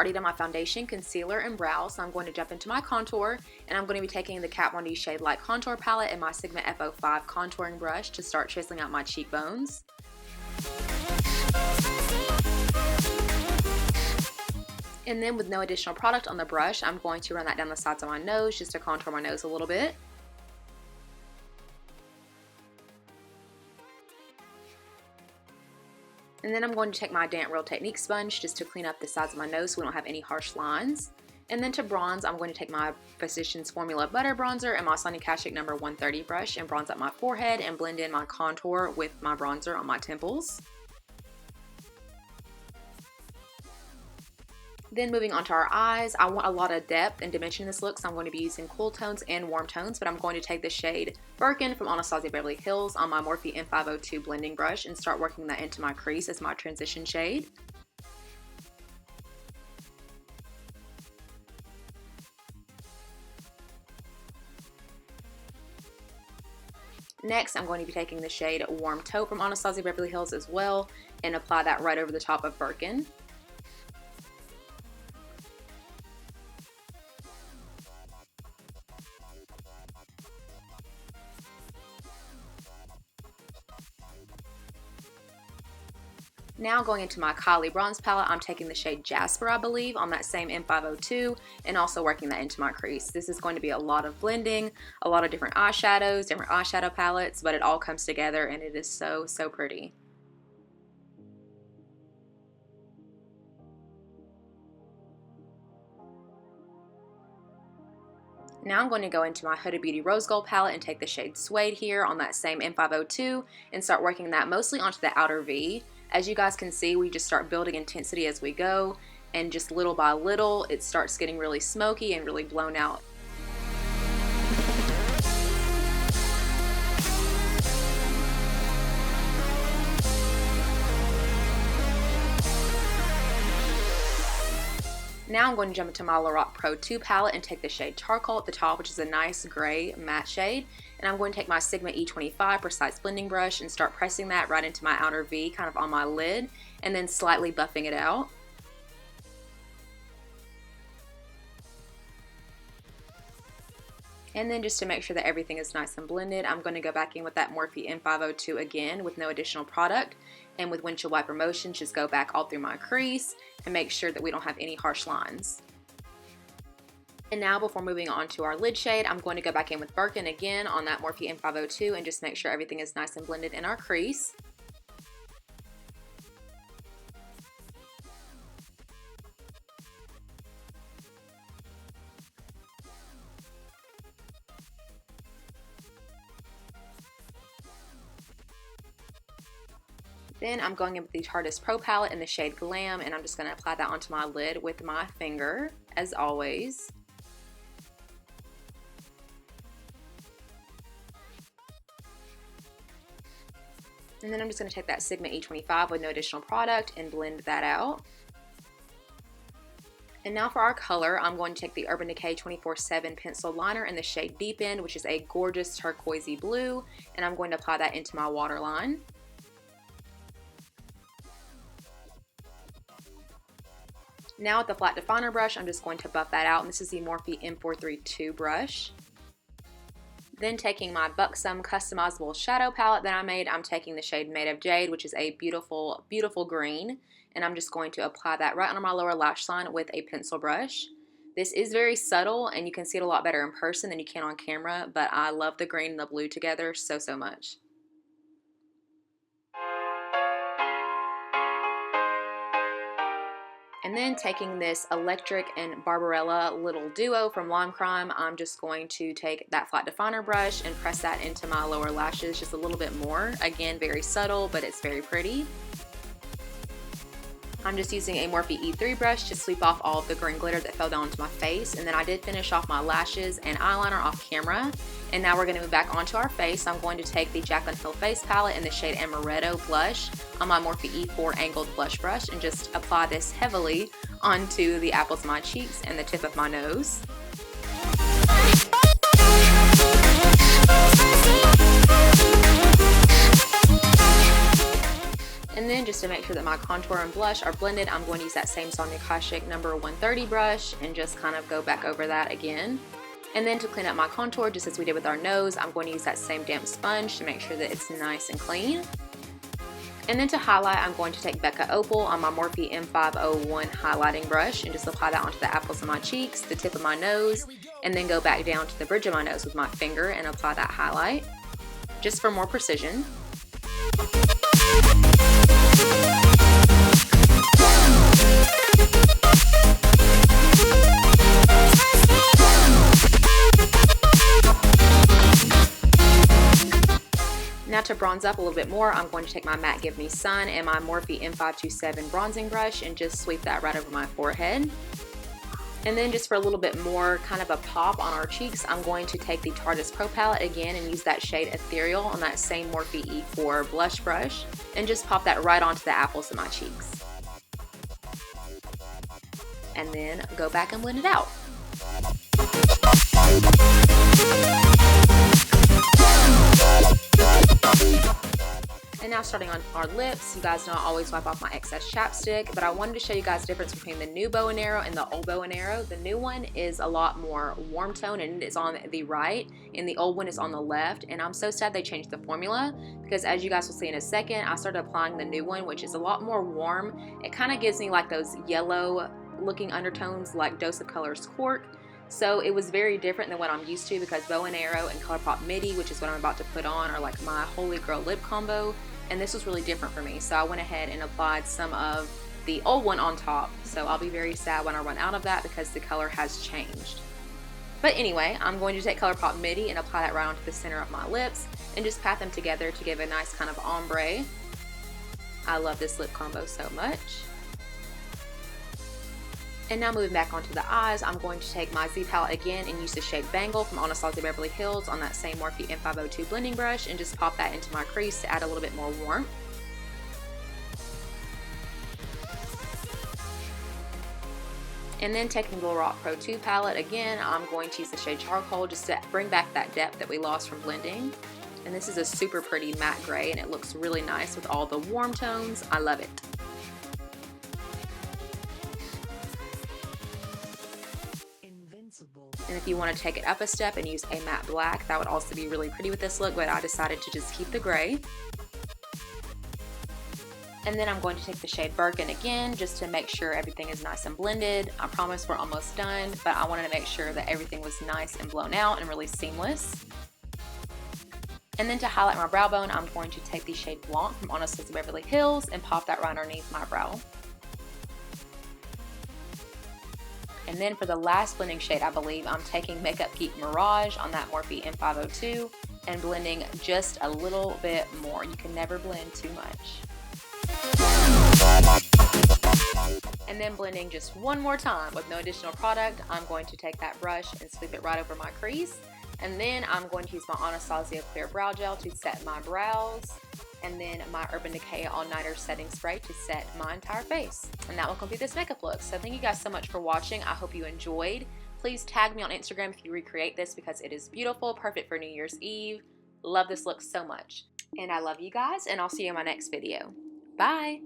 already done my foundation, concealer, and brow, so I'm going to jump into my contour, and I'm going to be taking the Kat Von D Shade Light contour palette and my Sigma F05 contouring brush to start chiseling out my cheekbones. And then with no additional product on the brush, I'm going to run that down the sides of my nose just to contour my nose a little bit. And then I'm going to take my damp Real Technique sponge just to clean up the sides of my nose so we don't have any harsh lines. And then to bronze, I'm going to take my Physicians Formula Butter Bronzer and my Sonia Kashuk number 130 brush and bronze up my forehead and blend in my contour with my bronzer on my temples. Then moving on to our eyes, I want a lot of depth and dimension in this look, so I'm going to be using cool tones and warm tones, but I'm going to take the shade Birkin from Anastasia Beverly Hills on my Morphe M502 blending brush and start working that into my crease as my transition shade. Next, I'm going to be taking the shade Warm Taupe from Anastasia Beverly Hills as well and apply that right over the top of Birkin. Now going into my Kylie bronze palette, I'm taking the shade Jasper, I believe, on that same M502 and also working that into my crease. This is going to be a lot of blending, a lot of different eyeshadows, different eyeshadow palettes, but it all comes together and it is so, so pretty. Now I'm going to go into my Huda Beauty Rose Gold palette and take the shade Suede here on that same M502 and start working that mostly onto the outer V. As you guys can see, we just start building intensity as we go, and just little by little, it starts getting really smoky and really blown out. Now I'm going to jump into my Lorac Pro 2 palette and take the shade Charcoal at the top, which is a nice gray matte shade. And I'm going to take my Sigma E25 Precise Blending Brush and start pressing that right into my outer V, kind of on my lid, and then slightly buffing it out. And then just to make sure that everything is nice and blended, I'm going to go back in with that Morphe M502 again with no additional product. And with windshield wiper motion, just go back all through my crease and make sure that we don't have any harsh lines. And now before moving on to our lid shade, I'm going to go back in with Birkin again on that Morphe M502 and just make sure everything is nice and blended in our crease. Then I'm going in with the Tarte Pro palette in the shade Glam, and I'm just going to apply that onto my lid with my finger, as always. And then I'm just going to take that Sigma E25 with no additional product and blend that out. And now for our color, I'm going to take the Urban Decay 24/7 pencil liner in the shade Deepen, which is a gorgeous turquoisey blue, and I'm going to apply that into my waterline. Now with the flat definer brush, I'm just going to buff that out, and this is the Morphe M432 brush. Then taking my Buxom customizable shadow palette that I made, I'm taking the shade Made of Jade, which is a beautiful, beautiful green, and I'm just going to apply that right under my lower lash line with a pencil brush. This is very subtle, and you can see it a lot better in person than you can on camera, but I love the green and the blue together so, so much. And then taking this Electric and Barbarella little duo from Lime Crime, I'm just going to take that flat definer brush and press that into my lower lashes just a little bit more. Again, very subtle, but it's very pretty. I'm just using a Morphe E3 brush to sweep off all of the green glitter that fell down onto my face, and then I did finish off my lashes and eyeliner off camera. And now we're going to move back onto our face. I'm going to take the Jaclyn Hill Face Palette in the shade Amaretto Blush on my Morphe E4 Angled Blush Brush and just apply this heavily onto the apples of my cheeks and the tip of my nose. And then just to make sure that my contour and blush are blended, I'm going to use that same Sonia Kashuk number 130 brush and just kind of go back over that again. And then to clean up my contour, just as we did with our nose, I'm going to use that same damp sponge to make sure that it's nice and clean. And then to highlight, I'm going to take Becca Opal on my Morphe M501 highlighting brush and just apply that onto the apples of my cheeks, the tip of my nose, and then go back down to the bridge of my nose with my finger and apply that highlight, just for more precision. Now to bronze up a little bit more, I'm going to take my Matte Give Me Sun and my Morphe M527 bronzing brush and just sweep that right over my forehead. And then just for a little bit more kind of a pop on our cheeks, I'm going to take the Tarte Pro palette again and use that shade Ethereal on that same Morphe E4 blush brush and just pop that right onto the apples of my cheeks. And then go back and blend it out. And now starting on our lips, you guys know I always wipe off my excess chapstick, but I wanted to show you guys the difference between the new bow and arrow and the old bow and arrow. The new one is a lot more warm tone and it is on the right, and the old one is on the left. And I'm so sad they changed the formula because, as you guys will see in a second, I started applying the new one, which is a lot more warm. It kind of gives me like those yellow looking undertones like Dose of Colors Cork. So it was very different than what I'm used to because Bow and Arrow and ColourPop Midi, which is what I'm about to put on, are like my holy grail lip combo. And this was really different for me. So I went ahead and applied some of the old one on top. So I'll be very sad when I run out of that because the color has changed. But anyway, I'm going to take ColourPop Midi and apply that right onto the center of my lips and just pat them together to give a nice kind of ombre. I love this lip combo so much. And now moving back onto the eyes, I'm going to take my Z palette again and use the shade Bengal from Anastasia Beverly Hills on that same Morphe M502 blending brush and just pop that into my crease to add a little bit more warmth. And then taking the Lorac Pro 2 palette again, I'm going to use the shade Charcoal just to bring back that depth that we lost from blending. And this is a super pretty matte gray and it looks really nice with all the warm tones. I love it. And if you want to take it up a step and use a matte black, that would also be really pretty with this look, but I decided to just keep the gray. And then I'm going to take the shade Birkin again, just to make sure everything is nice and blended. I promise we're almost done, but I wanted to make sure that everything was nice and blown out and really seamless. And then to highlight my brow bone, I'm going to take the shade Blanc from Anastasia Beverly Hills and pop that right underneath my brow. And then for the last blending shade, I believe I'm taking Makeup Geek Mirage on that Morphe M502 and blending just a little bit more. You can never blend too much. And then blending just one more time with no additional product, I'm going to take that brush and sweep it right over my crease. And then I'm going to use my Anastasia Clear Brow Gel to set my brows. And then my Urban Decay All Nighter Setting Spray to set my entire face. And that will complete this makeup look. So thank you guys so much for watching. I hope you enjoyed. Please tag me on Instagram if you recreate this because it is beautiful, perfect for New Year's Eve. Love this look so much. And I love you guys, and I'll see you in my next video. Bye!